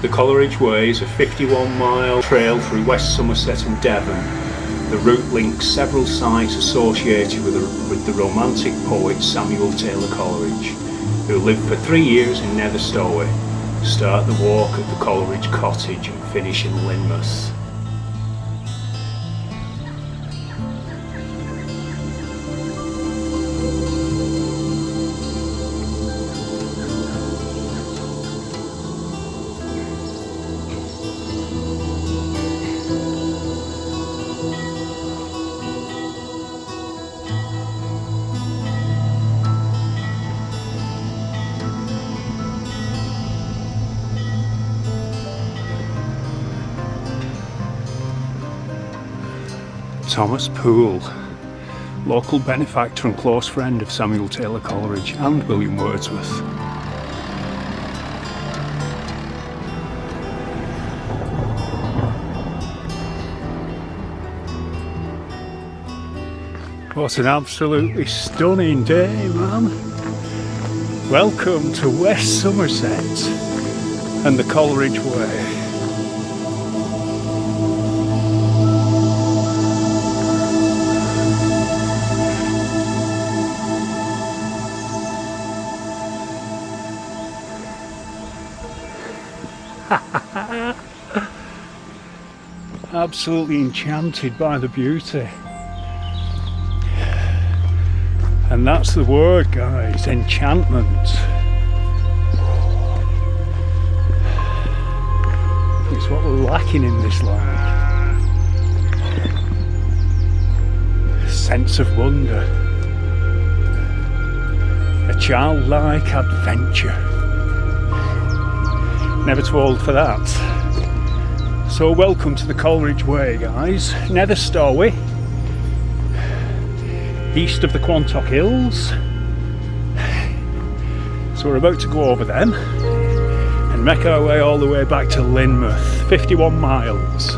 The Coleridge Way is a 51-mile trail through West Somerset and Devon. The route links several sites associated with the romantic poet Samuel Taylor Coleridge, who lived for 3 years in Nether Stowey. Start the walk at the Coleridge cottage and finish in Lynmouth. Thomas Poole, local benefactor and close friend of Samuel Taylor Coleridge and William Wordsworth. What an absolutely stunning day, man. Welcome to West Somerset and the Coleridge Way. Absolutely enchanted by the beauty. And that's the word, guys, enchantment. It's what we're lacking in this land. A sense of wonder. A childlike adventure. Never too old for that. So welcome to the Coleridge Way, guys. Nether Stowey, east of the Quantock Hills. So we're about to go over them and make our way all the way back to Lynmouth, 51 miles.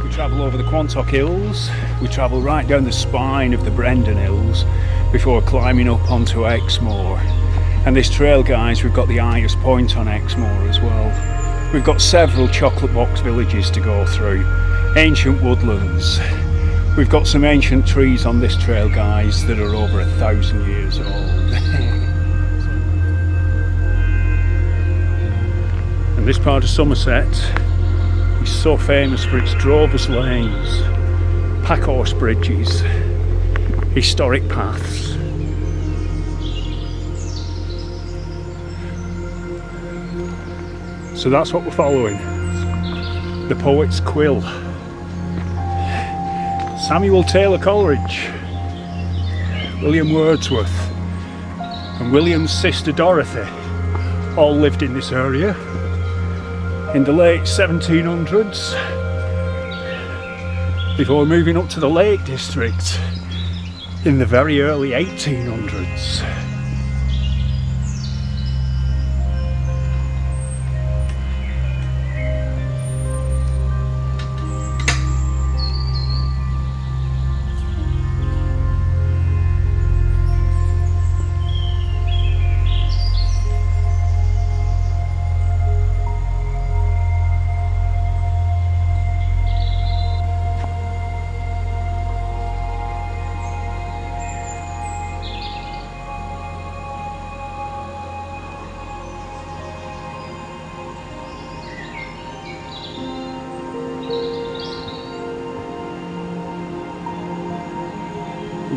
We travel over the Quantock Hills, we travel right down the spine of the Brendon Hills before climbing up onto Exmoor. And this trail, guys, we've got the highest point on Exmoor as well. We've got several chocolate box villages to go through, Ancient Woodlands. We've got some ancient trees on this trail, guys, that are over 1,000 years old. And this part of Somerset is so famous for its drovers' lanes, packhorse bridges, historic paths. So that's what we're following, the poet's quill. Samuel Taylor Coleridge, William Wordsworth and William's sister Dorothy all lived in this area in the late 1700s before moving up to the Lake District in the very early 1800s.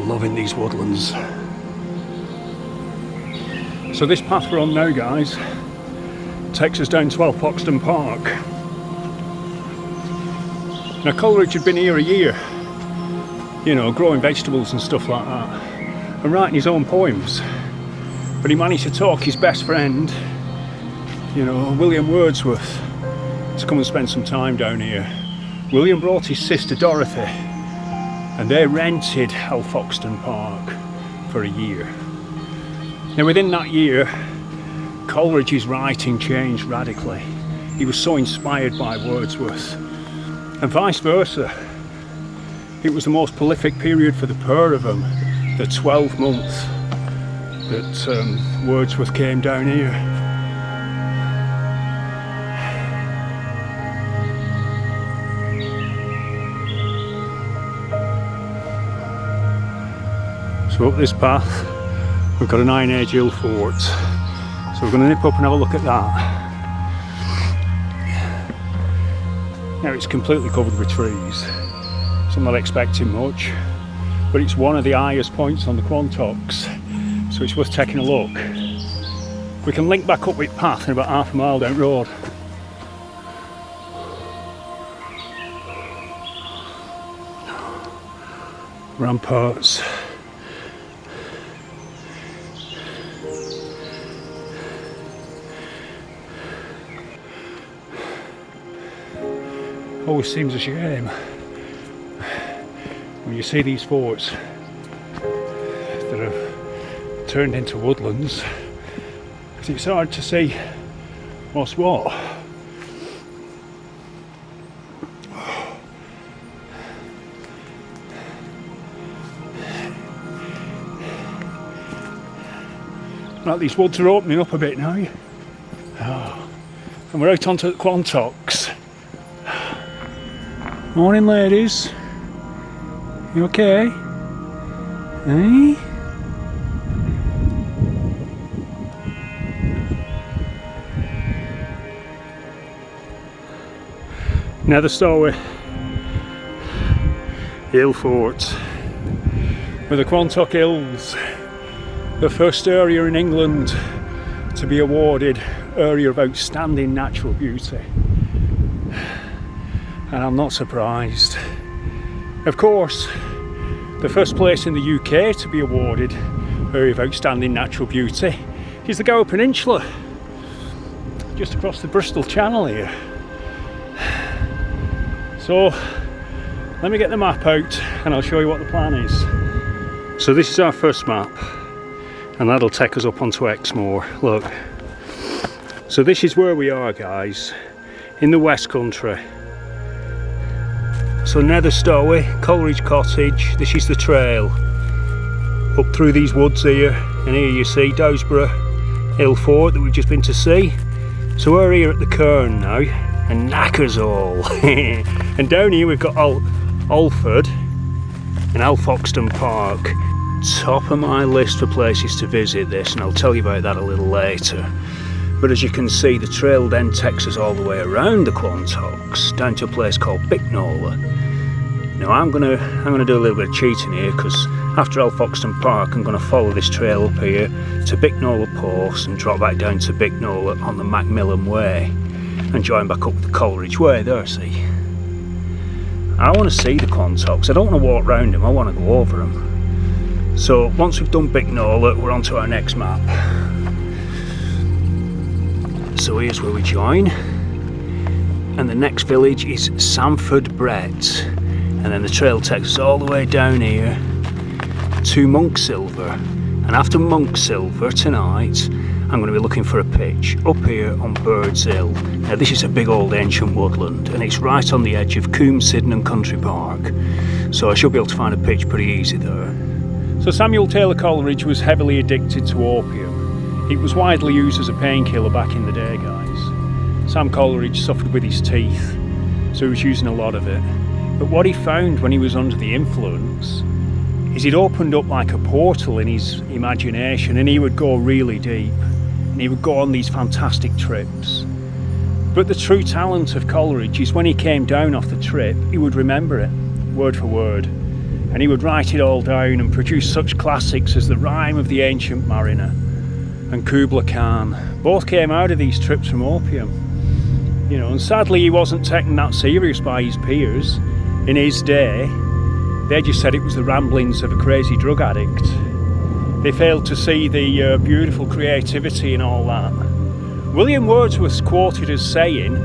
Loving these woodlands. So this path we're on now, guys, takes us down to Alpoxton Park. Now Coleridge had been here a year, you know, growing vegetables and stuff like that, and writing his own poems. But he managed to talk his best friend, you know, William Wordsworth, to come and spend some time down here. William brought his sister Dorothy, and they rented Alpoxton Park for a year. Now within that year, Coleridge's writing changed radically. he was so inspired by Wordsworth, and vice versa. It was the most prolific period for the pair of them, the 12 months that Wordsworth came down here. So up this path we've got an Iron Age hill fort, so we're going to nip up and have a look at that. Now it's completely covered with trees, so I'm not expecting much, but it's one of the highest points on the Quantocks, so it's worth taking a look. We can link back up with path in about half a mile down the road. Ramparts. Always seems a shame when you see these forts that have turned into woodlands, because it's hard to see what's what. Like these woods are opening up a bit now. Oh. And we're out onto the Quantocks. Morning, ladies. You okay? Eh? Nether Stowey Hill Fort with the Quantock Hills, the first area in England to be awarded Area of Outstanding Natural Beauty. And I'm not surprised. Of course, the first place in the UK to be awarded Area of Outstanding Natural Beauty is the Gower Peninsula, just across the Bristol Channel here. So, let me get the map out and I'll show you what the plan is. So this is our first map, and that'll take us up onto Exmoor. Look. So this is where we are, guys, in the West Country. So Nether Stowey, Coleridge Cottage, this is the trail up through these woods here, and here you see Dowsborough Hill Fort that we've just been to see. So we're here at the cairn now, and knackers all. And down here we've got Alford and Alfoxden Park. Top of my list for places to visit this, and I'll tell you about that a little later. But as you can see, the trail then takes us all the way around the Quantocks down to a place called Bicknoller. Now I'm gonna do a little bit of cheating here, because after Alfoxden Park I'm gonna follow this trail up here to Bicknoller Post and drop back down to Bicknoller on the Macmillan Way and join back up with the Coleridge Way there, see. I want to see the Quantocks, I don't want to walk round them, I want to go over them. So once we've done Bicknoller, we're on to our next map. So here's where we join, and the next village is Samford Brett, and then the trail takes us all the way down here to Monksilver, and after Monksilver tonight I'm going to be looking for a pitch up here on Birds Hill. Now this is a big old ancient woodland, and it's right on the edge of Coombe Sydenham Country Park, so I should be able to find a pitch pretty easy there. So Samuel Taylor Coleridge was heavily addicted to opium. It was widely used as a painkiller back in the day, guys. Sam Coleridge suffered with his teeth, so he was using a lot of it. But what he found when he was under the influence is it opened up like a portal in his imagination, and he would go really deep, and he would go on these fantastic trips. But the true talent of Coleridge is when he came down off the trip, he would remember it, word for word, and he would write it all down and produce such classics as The Rime of the Ancient Mariner and Kubla Khan. Both came out of these trips from opium, you know, and sadly he wasn't taken that serious by his peers in his day. They just said it was the ramblings of a crazy drug addict. They failed to see the beautiful creativity and all that. William Wordsworth's quoted as saying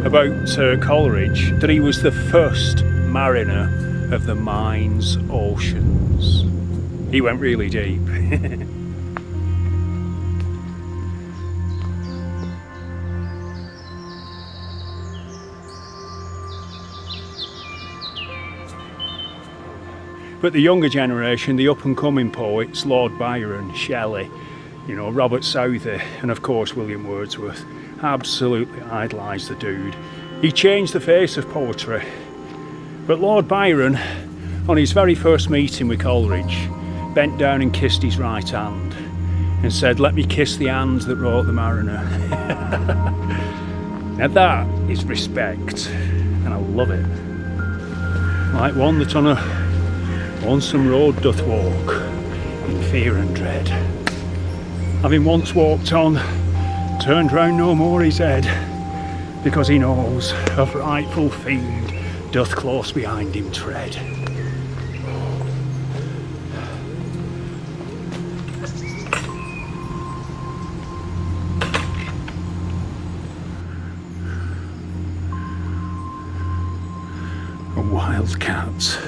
about Coleridge that he was the first mariner of the mind's oceans. He went really deep. But the younger generation, the up-and-coming poets, Lord Byron, Shelley, you know, Robert Southey, and of course William Wordsworth, absolutely idolised the dude. He changed the face of poetry. But Lord Byron, on his very first meeting with Coleridge, bent down and kissed his right hand and said, "Let me kiss the hand that wrote the Mariner." Now that is respect, and I love it. Like one that on a lonesome road doth walk, in fear and dread. Having once walked on, turned round no more his head, because he knows a frightful fiend doth close behind him tread. A wild cat.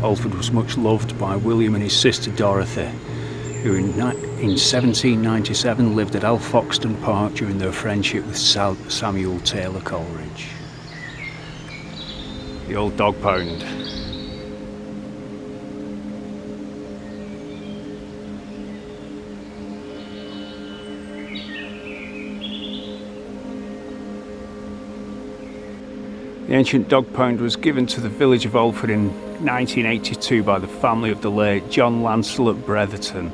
Alfred was much loved by William and his sister Dorothy, who in 1797 lived at Alfoxden Park during their friendship with Samuel Taylor Coleridge. The old dog pound. The ancient dog pound was given to the village of Alford in 1982 by the family of the late John Lancelot Bretherton,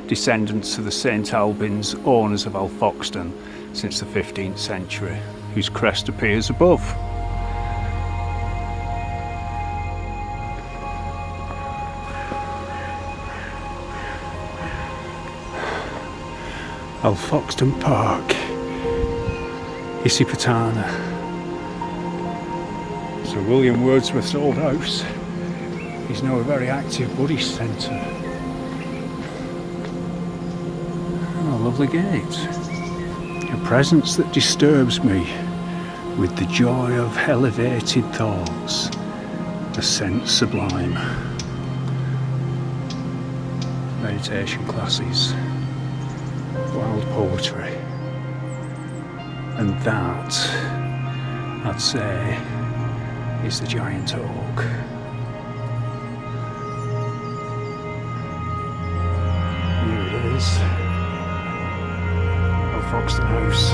descendants of the St Albans, owners of Alfoxden since the 15th century, whose crest appears above. Alfoxden Park, Isipatana. So William Wordsworth's old house is now a very active Buddhist centre. And a lovely gate. A presence that disturbs me with the joy of elevated thoughts, a sense sublime. Meditation classes, wild poetry. And that, I'd say, is the giant oak. Here it is, Alfoxden House,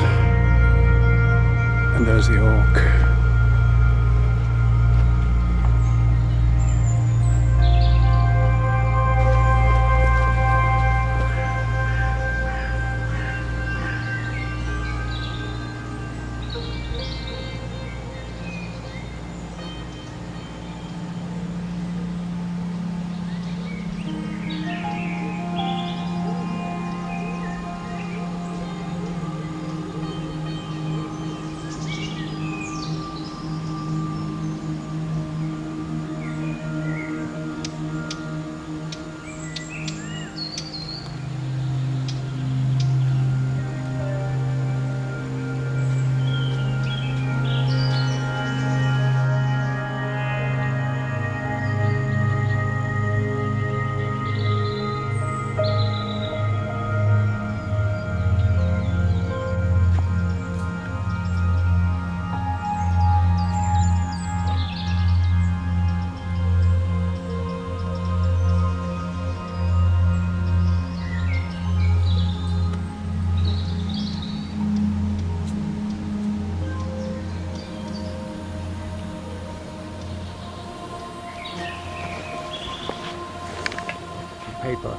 and there's the oak. Paper,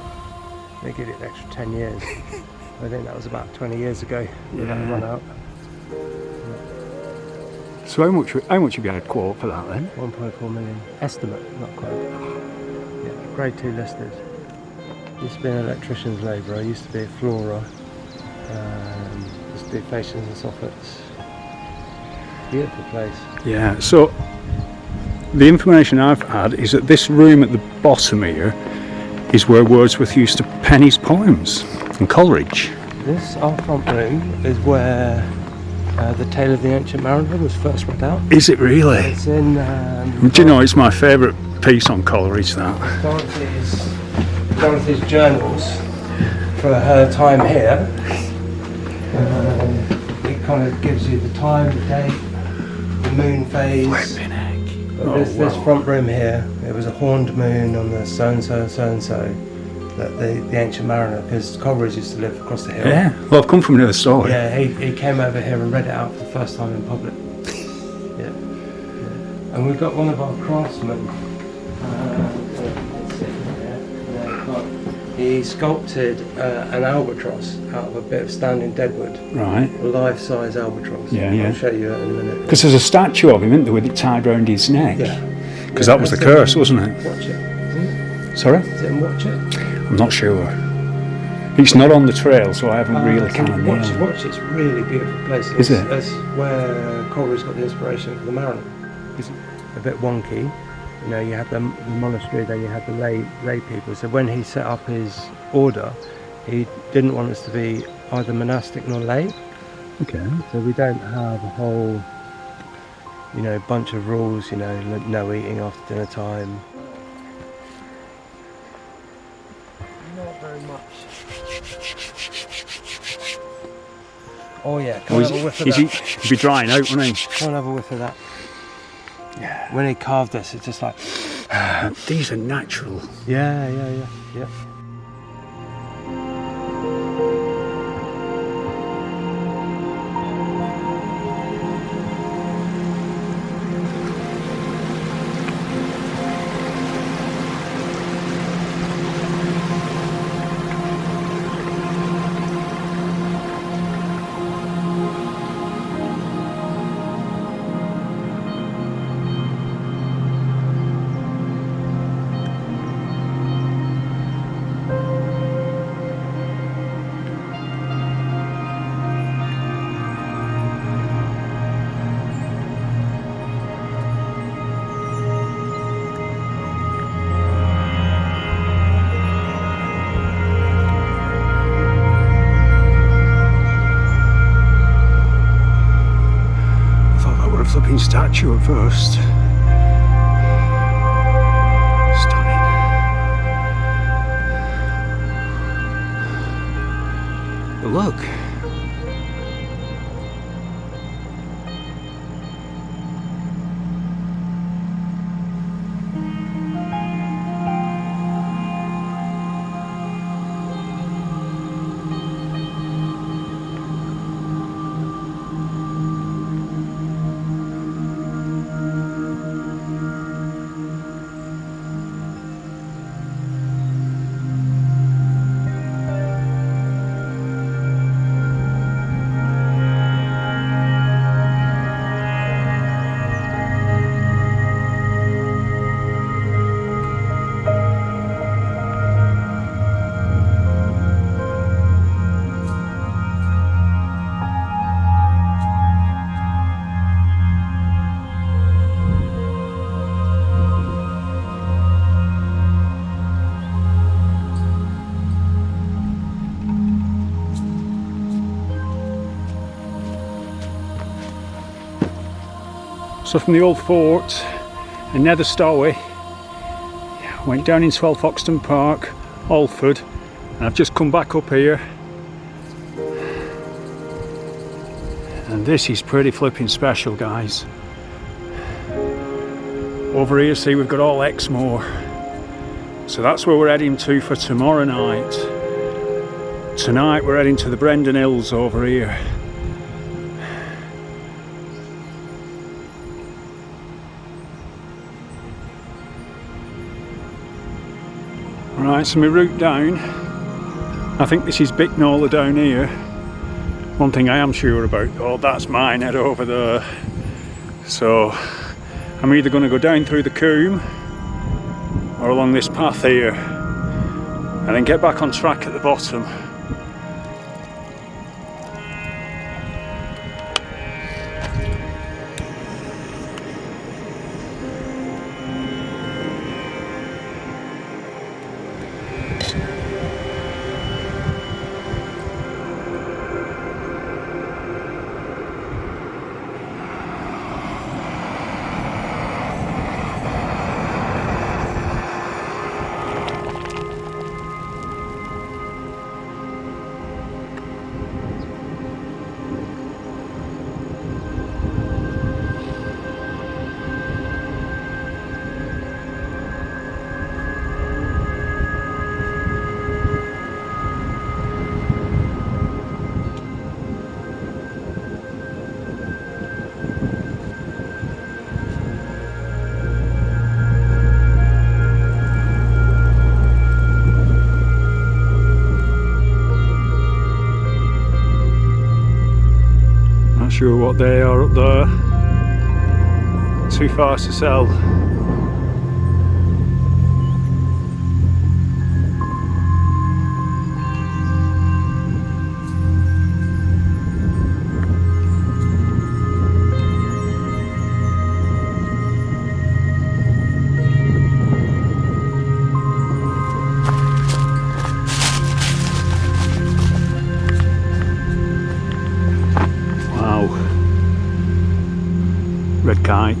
they give it an extra 10 years. I think that was about 20 years ago when that run out. So how much have you had a quote for that then? 1.4 million. Estimate, not quote. Yeah, grade 2 listed. Used to be an electrician's labourer, used to be a floorer. Used to do fascias and soffits. Beautiful place. Yeah, so the information I've had is that this room at the bottom here is where Wordsworth used to pen his poems, and Coleridge. This, our front room, is where the Tale of the Ancient Mariner was first read out. Is it really? It's in... Do you know, it's my favourite piece on Coleridge, that. Dorothy is Dorothy's journals for her time here. It kind of gives you the time, the date, the moon phase. Flipping heck. This front room here, it was a horned moon on the so-and-so, that the ancient mariner, because Coleridge used to live across the hill. Yeah, well, I've come from Nether Stowey. Yeah, he came over here and read it out for the first time in public. Yeah. And we've got one of our craftsmen. He sculpted an albatross out of a bit of standing deadwood. Right. A life-size albatross. Yeah. I'll show you it in a minute. Because there's a statue of him, isn't there, with it tied round his neck? Yeah. Because that was the curse, wasn't it? Watch it. Isn't it? Sorry? Is it in Watch It? I'm not sure. It's not on the trail, so I haven't really kind of Watch nailed it. It's a really beautiful place. Is it? That's where Coleridge got the inspiration for the Mariner. It's a bit wonky. You know, you had the monastery, then you had the lay people. So when he set up his order, he didn't want us to be either monastic nor lay. Okay. So we don't have a whole, you know, bunch of rules. You know, no eating after dinner time. Not very much. Oh yeah, come have a whiff of that. He'd be drying out, wouldn't he? Come have a whiff of that. Yeah. When he carved this, it's just like... These are natural. Yeah. Flipping statue at first. Stunning. But look. So from the old fort in Nether Stowey, went down into Foxton Park, Alford, and I've just come back up here. And this is pretty flipping special, guys. Over here, see, we've got all Exmoor. So that's where we're heading to for tomorrow night. Tonight we're heading to the Brendon Hills over here. Right, so my route down, I think this is Bicknoller down here. One thing I am sure about, oh, that's mine head over there. So I'm either going to go down through the Coombe or along this path here and then get back on track at the bottom. sure what they are up there. Too far to sell. Red kite.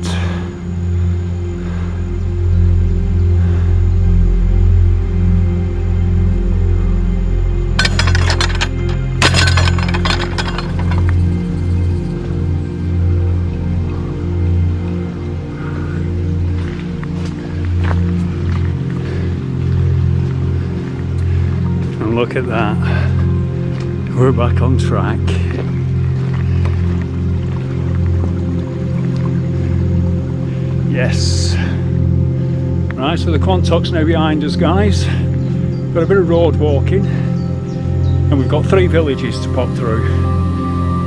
And look at that. We're back on track. Yes. Right, so the Quantock's now behind us, guys. Got a bit of road walking, and we've got 3 villages to pop through: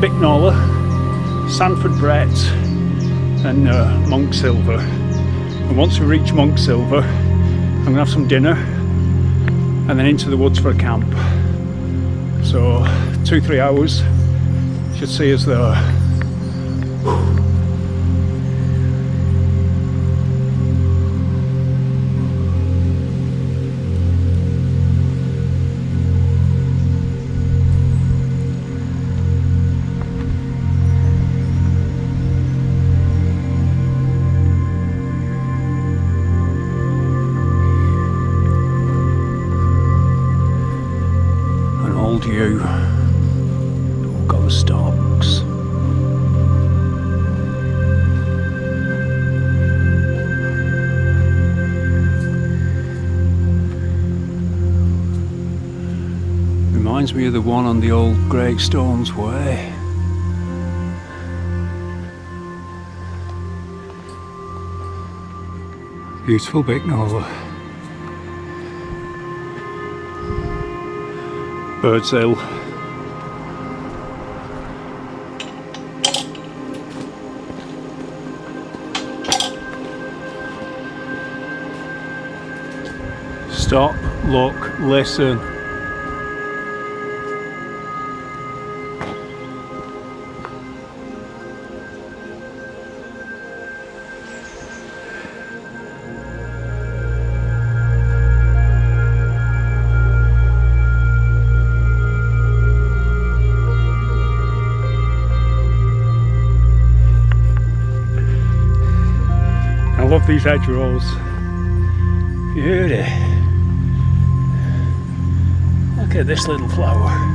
Bicknoller, Sandford Brett, and Monk Silver. And once we reach Monk Silver, I'm gonna have some dinner, and then into the woods for a camp. So 2-3 hours should see us there. You all got the stocks. Reminds me of the one on the old Gravestones Way. Beautiful Bicknoller. Birds Hill. Stop, look, listen. I love these hedgerows. Beauty. Look at this little flower.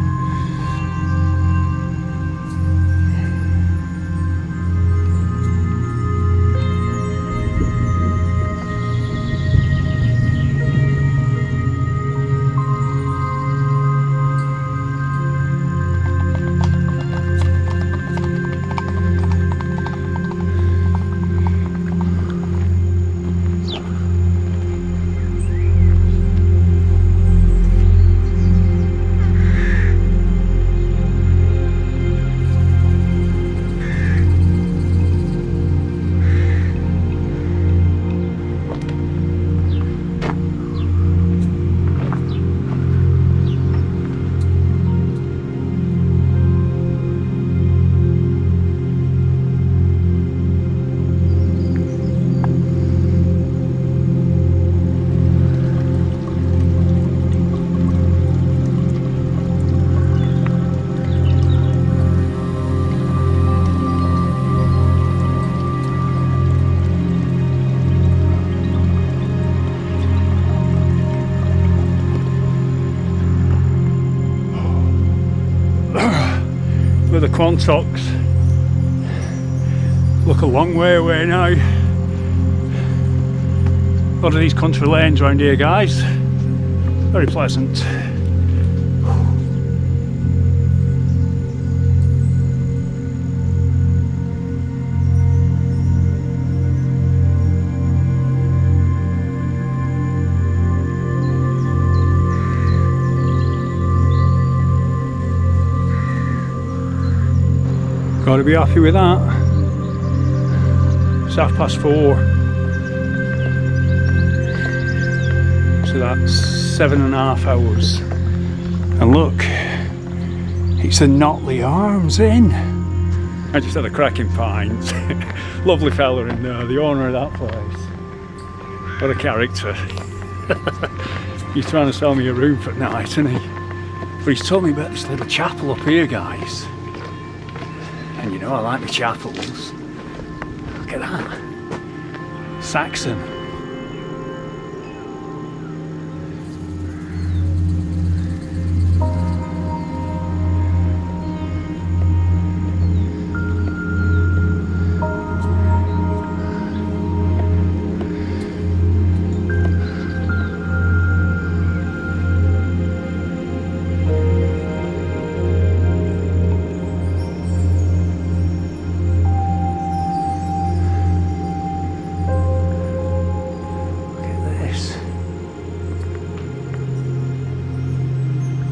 The Quantocks look a long way away now. A lot of these country lanes around here, guys. Very pleasant. Got to be happy with that. It's 4:30. So that's 7.5 hours. And look, it's the Notley Arms Inn. I just had a cracking pint. Lovely fella in there, the owner of that place. What a character. He's trying to sell me a room for night, isn't he? But he's told me about this little chapel up here, guys. And you know I like my chapels. Look at that. Saxon.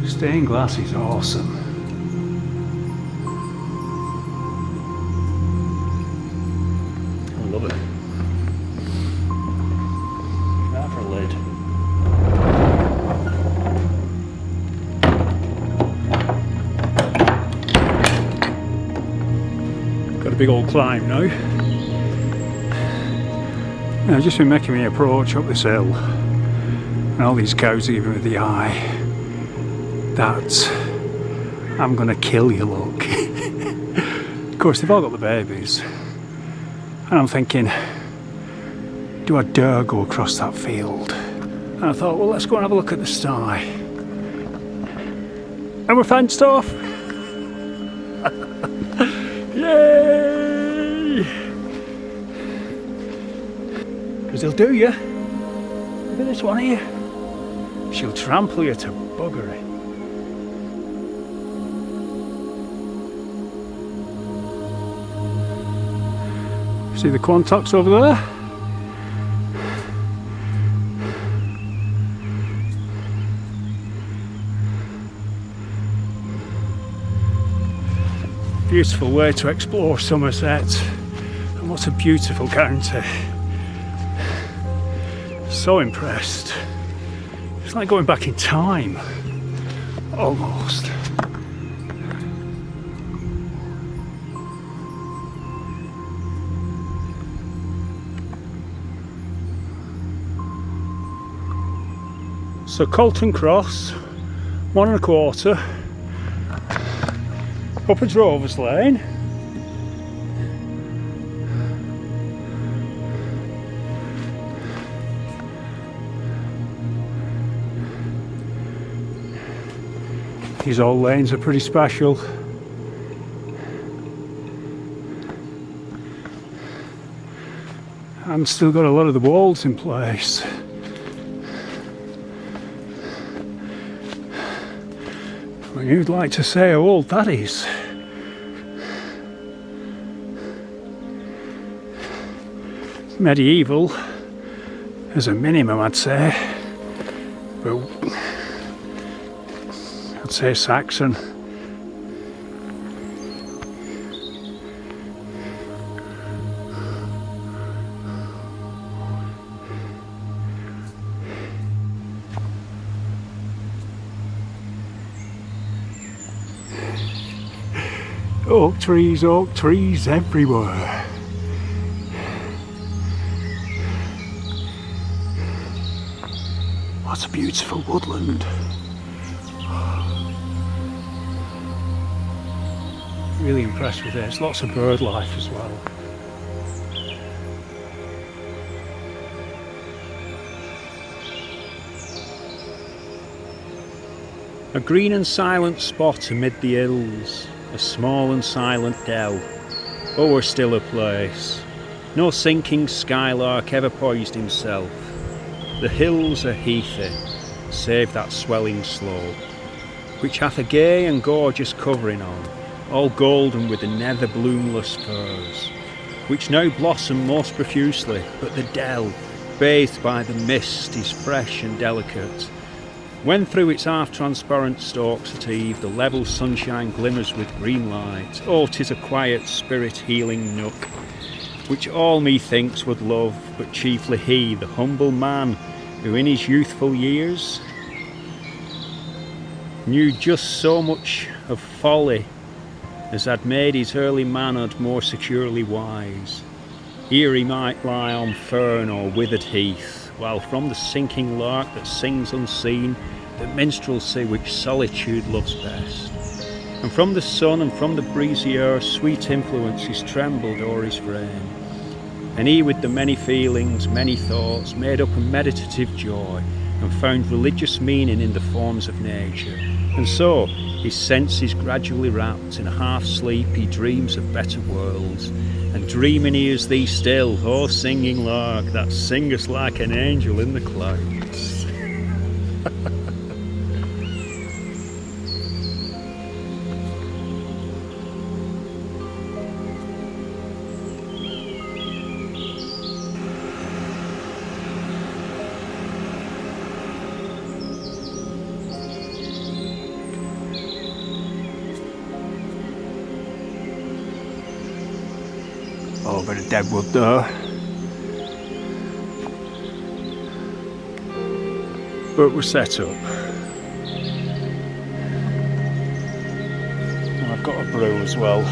Stained glass is awesome. I love it. That for a lid. Got a big old climb now. I've just been making my approach up this hill, and all these cows are giving me the eye. That I'm gonna kill you look. Of course they've all got the babies, and I'm thinking, do I dare go across that field? And I thought, well, let's go and have a look at the sty. And we're fenced off. Yay! Because they'll do you. Look at this one here. She'll trample you to buggery. See the Quantocks over there? Beautiful way to explore Somerset, and what a beautiful county. So impressed. It's like going back in time, almost. So Colton Cross, 1 1/4, up a Drover's Lane. These old lanes are pretty special. And still got a lot of the walls in place. And you'd like to say how old that is. Medieval, as a minimum, I'd say. But I'd say Saxon. Oak trees everywhere. What a beautiful woodland. Really impressed with this. Lots of bird life as well. A green and silent spot amid the hills. A small and silent dell, oh, a stiller place. No sinking skylark ever poised himself. The hills are heathy, save that swelling slope, which hath a gay and gorgeous covering on, all golden with the nether bloomless firs, which now blossom most profusely, but the dell, bathed by the mist, is fresh and delicate, When through its half-transparent stalks at eve the level sunshine glimmers with green light, oh, 'tis a quiet spirit-healing nook, which all methinks would love, but chiefly he, the humble man, who in his youthful years knew just so much of folly as had made his early manhood more securely wise. Here he might lie on fern or withered heath, while from the sinking lark that sings unseen, the minstrelsy which solitude loves best, and from the sun and from the breezy air sweet influences trembled o'er his frame, and he with the many feelings, many thoughts, made up a meditative joy, and found religious meaning in the forms of nature. And so, his senses gradually wrapped in a half-sleep, he dreams of better worlds, and dreaming he is thee still, O singing lark, that singest like an angel in the clouds. Oh, a bit of dead wood there. But we're set up. And I've got a brew as well.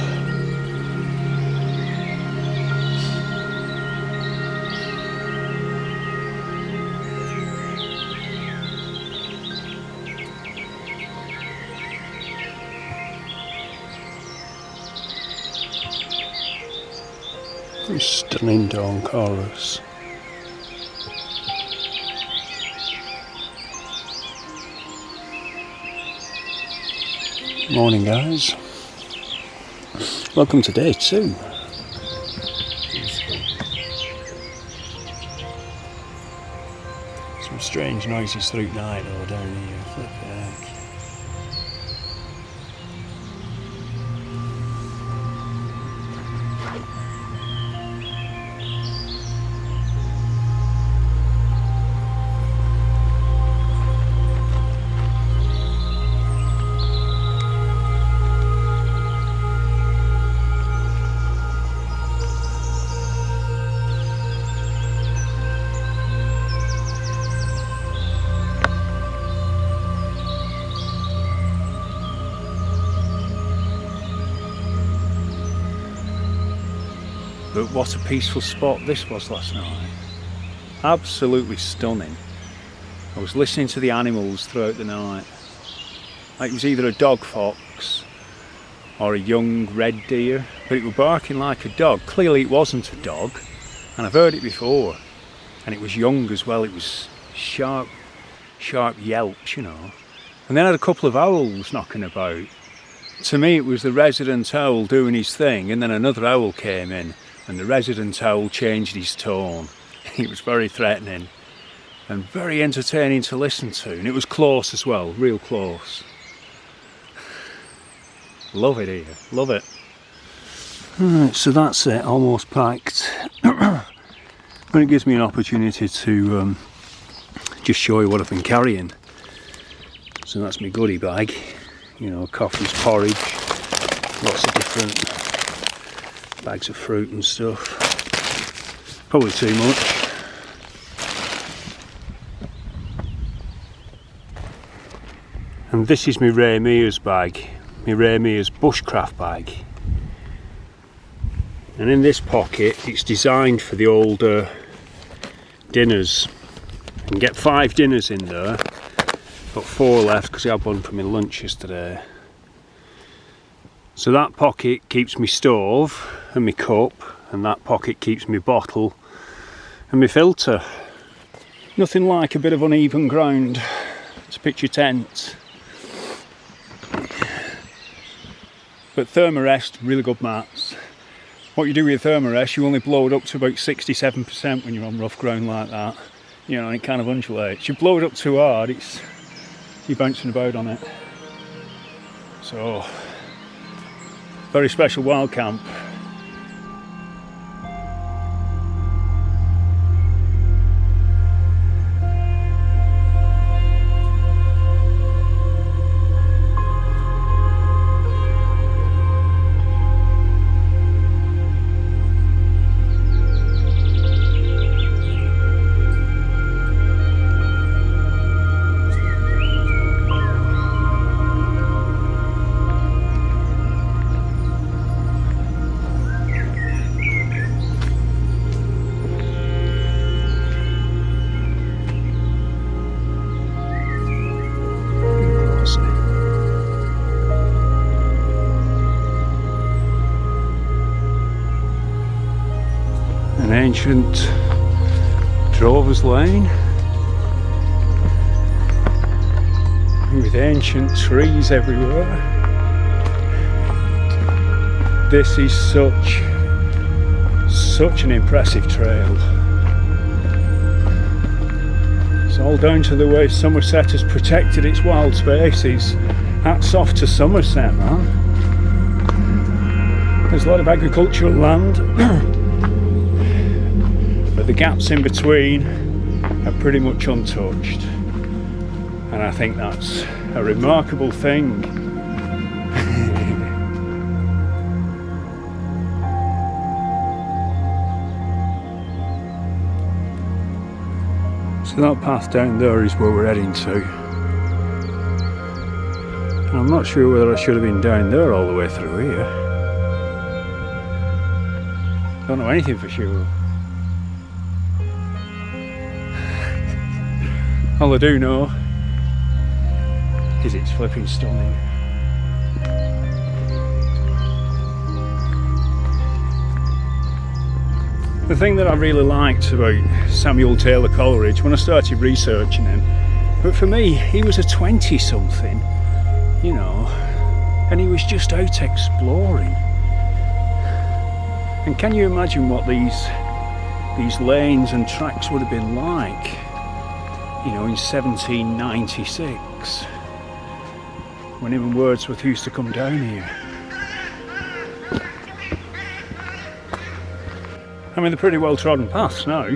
Stunning dawn chorus. Morning, guys. Welcome to day 2. Some strange noises through night though down here. Flip heck. But what a peaceful spot this was last night. Absolutely stunning. I was listening to the animals throughout the night. Like it was either a dog fox or a young red deer, but it was barking like a dog. Clearly it wasn't a dog, and I've heard it before. And it was young as well. It was sharp yelps, you know. And then I had a couple of owls knocking about. To me it was the resident owl doing his thing, and then another owl came in. And the resident owl changed his tone. It was very threatening and very entertaining to listen to, and it was close as well, real close. Love it here, love it. Right, so that's it, almost packed. But it gives me an opportunity to just show you what I've been carrying. So that's my goodie bag, you know, coffees, porridge, lots of different bags of fruit and stuff. Probably too much. And this is my Ray Mears bag, my Ray Mears bushcraft bag. And in this pocket it's designed for the older dinners. You can get 5 dinners in there. Got 4 left because I had one for my lunch yesterday. So that pocket keeps me stove and my cup, and that pocket keeps me bottle and my filter. Nothing like a bit of uneven ground to pitch your tent. But Thermarest, really good mats. What you do with Thermarest, you only blow it up to about 67% when you're on rough ground like that. You know, and it kind of undulates. You blow it up too hard, you're bouncing about on it. So, very special wild camp. ancient drover's lane with ancient trees everywhere. This is such an impressive trail. It's all down to the way Somerset has protected its wild spaces. Hats off to Somerset, man. There's a lot of agricultural land, but the gaps in between are pretty much untouched. And I think that's a remarkable thing. So that path down there is where we're heading to. And I'm not sure whether I should have been down there all the way through here. Don't know anything for sure. All I do know is it's flipping stunning. The thing that I really liked about Samuel Taylor Coleridge when I started researching him, but for me, he was a 20-something, you know, and he was just out exploring. And can you imagine what these lanes and tracks would have been like, you know, in 1796, when even Wordsworth used to come down here. I mean, they're pretty well trodden paths now,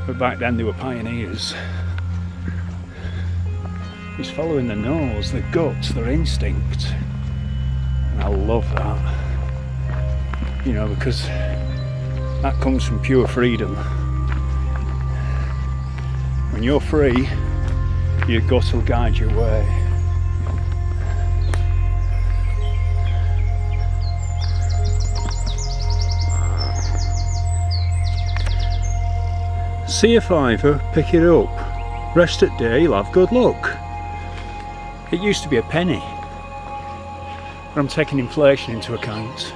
but back then they were pioneers. He's following their nose, their guts, their instinct, and I love that, you know, because that comes from pure freedom. When you're free, your gut will guide your way. See a fiver, pick it up. Rest at day, you'll have good luck. It used to be a penny, but I'm taking inflation into account.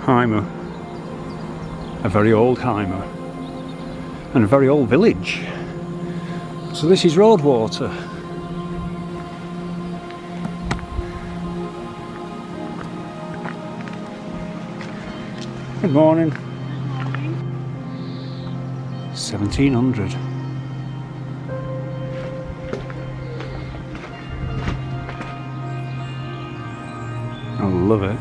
Heimer, a very old Heimer, and a very old village. So this is road water. Good morning. 1700. I love it.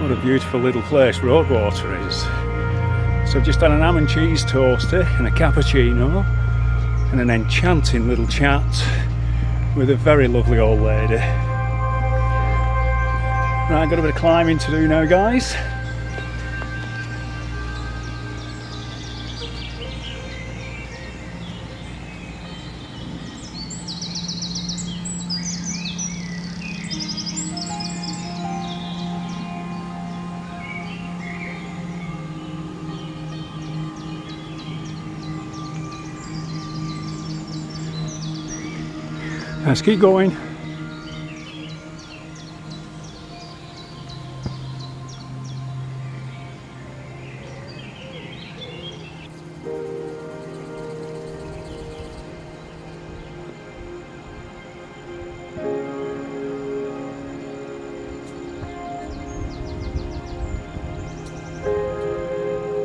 What a beautiful little place Roadwater is. So I've just had an ham and cheese toasty and a cappuccino and an enchanting little chat with a very lovely old lady. Right, I've got a bit of climbing to do now, guys. Let's keep going.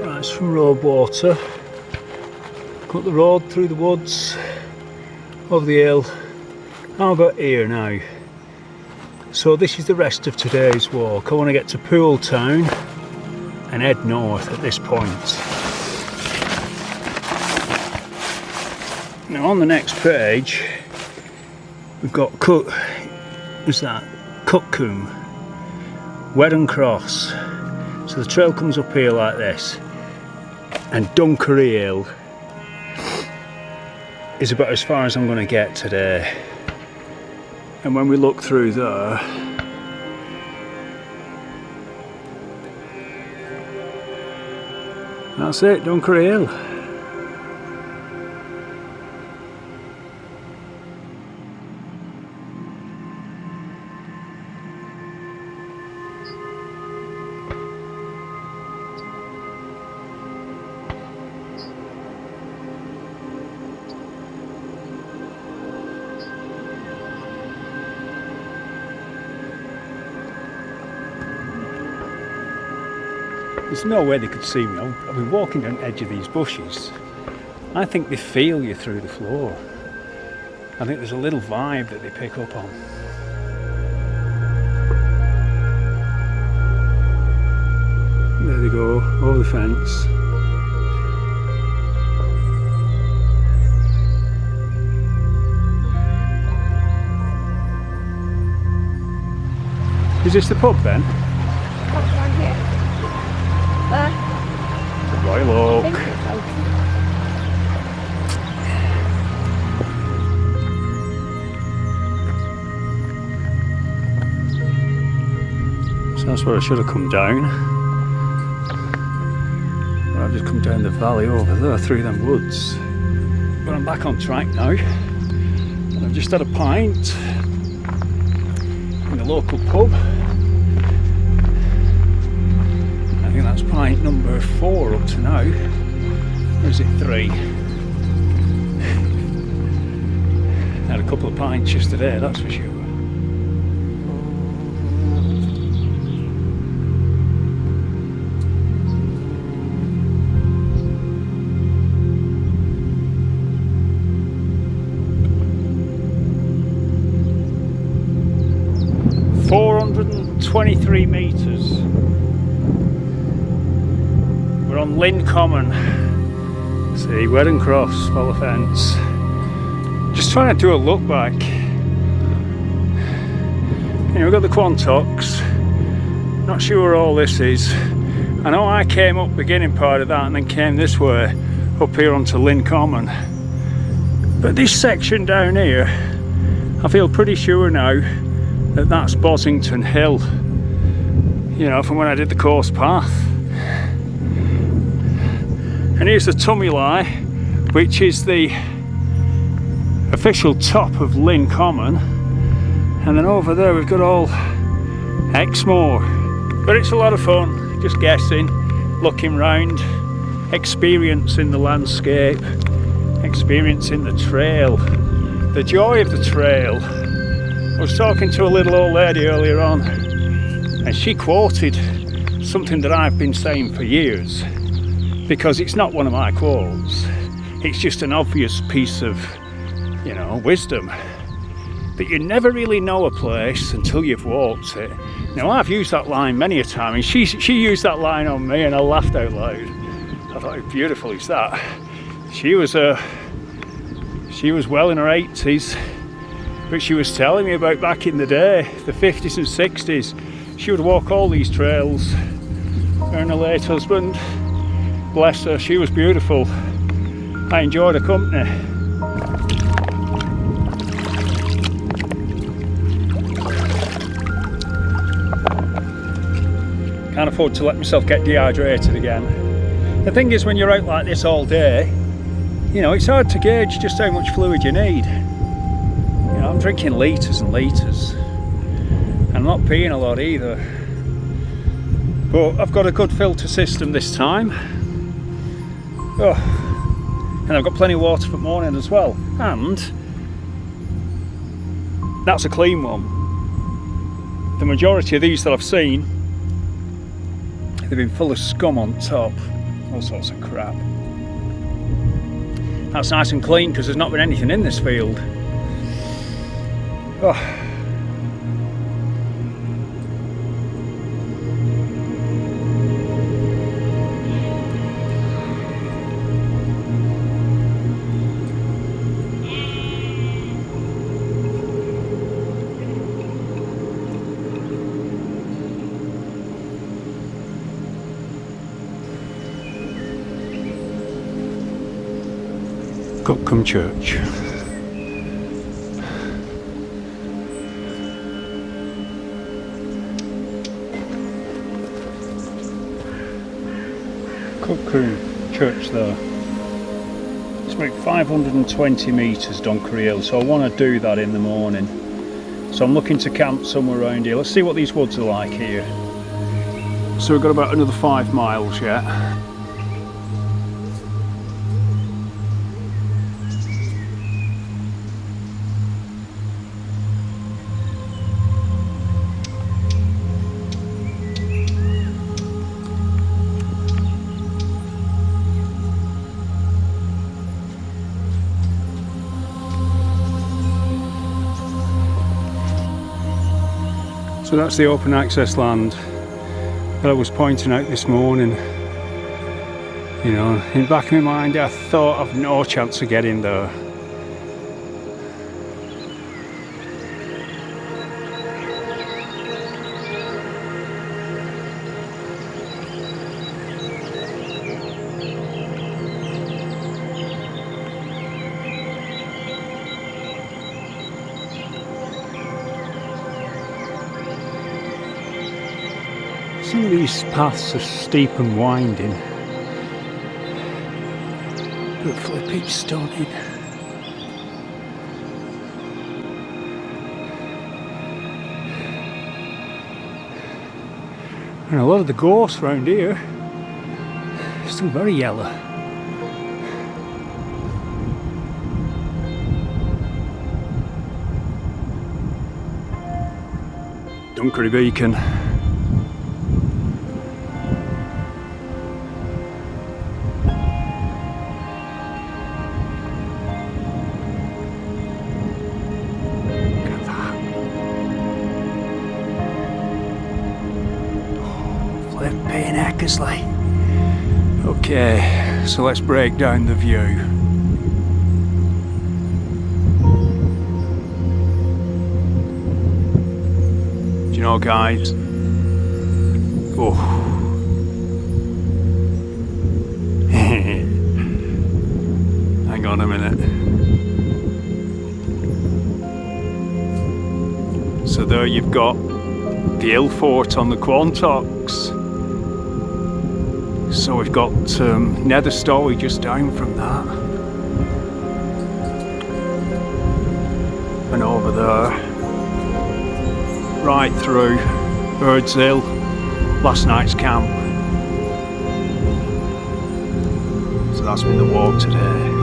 Right, it's from Roadwater. Cut the road through the woods, over the hill. How about here now? So this is the rest of today's walk. I want to get to Poole Town and head north at this point. Now on the next page we've got Cutcombe, Weddon Cross. So the trail comes up here like this, and Dunkery Hill is about as far as I'm going to get today. And when we look through there, That's it, Dunkery Hill. There's no way they could see me. I've been walking down the edge of these bushes. I think they feel you through the floor. I think there's a little vibe that they pick up on. There they go, over the fence. Is this the pub then? What's around here? Royal I Oak. think it's So that's where I should have come down. But I've just come down the valley over there through them woods. But I'm back on track now. And I've just had a pint in the local pub. I think that's pint number 4 up to now. Or is it 3? Had a couple of pints yesterday, that's for sure. .423 metres. We're on Lynn Common. See, Wedding Cross, follow fence. Just trying to do a look back. You know, we've got the Quantocks. Not sure where all this is. I know I came up beginning part of that and then came this way up here onto Lynn Common. But this section down here, I feel pretty sure now that that's Bosington Hill. You know, from when I did the course path. And here's the Tumuli, which is the official top of Lynn Common. And then over there we've got all Exmoor. But it's a lot of fun, just guessing, looking round, experiencing the landscape, experiencing the trail, the joy of the trail. I was talking to a little old lady earlier on, and she quoted something that I've been saying for years, because it's not one of my quotes, it's just an obvious piece of, you know, wisdom, that you never really know a place until you've walked it. Now, I've used that line many a time, and she used that line on me, and I laughed out loud. I thought, how beautiful is that? She was well in her 80s, but she was telling me about back in the day, the 50s and 60s. She would walk all these trails. Her and her late husband, bless her, she was beautiful. I enjoyed her company. Can't afford to let myself get dehydrated again. The thing is, when you're out like this all day, you know, it's hard to gauge just how much fluid you need. You know, I'm drinking litres and litres. I'm not peeing a lot either. But I've got a good filter system this time. Oh. And I've got plenty of water for morning as well. And that's a clean one. The majority of these that I've seen, they've been full of scum on top. All sorts of crap. That's nice and clean because there's not been anything in this field. Oh. Culbone Church. Culbone Church there. It's about 520 metres Dunkery Hill, so I want to do that in the morning. So I'm looking to camp somewhere around here. Let's see what these woods are like here. So we've got about another 5 miles yet. So that's the open access land that I was pointing out this morning. You know, in the back of my mind I thought I've no chance of getting there. Some of these paths are steep and winding, but flipping stunning. And a lot of the gorse around here is still very yellow. Dunkery Beacon. Okay, so let's break down the view. Do you know, guys? Oh. Hang on a minute. So there you've got the hill fort on the Quantocks. So we've got Nether Stowey just down from that. And over there, right through Birds Hill, last night's camp. So that's been the walk today.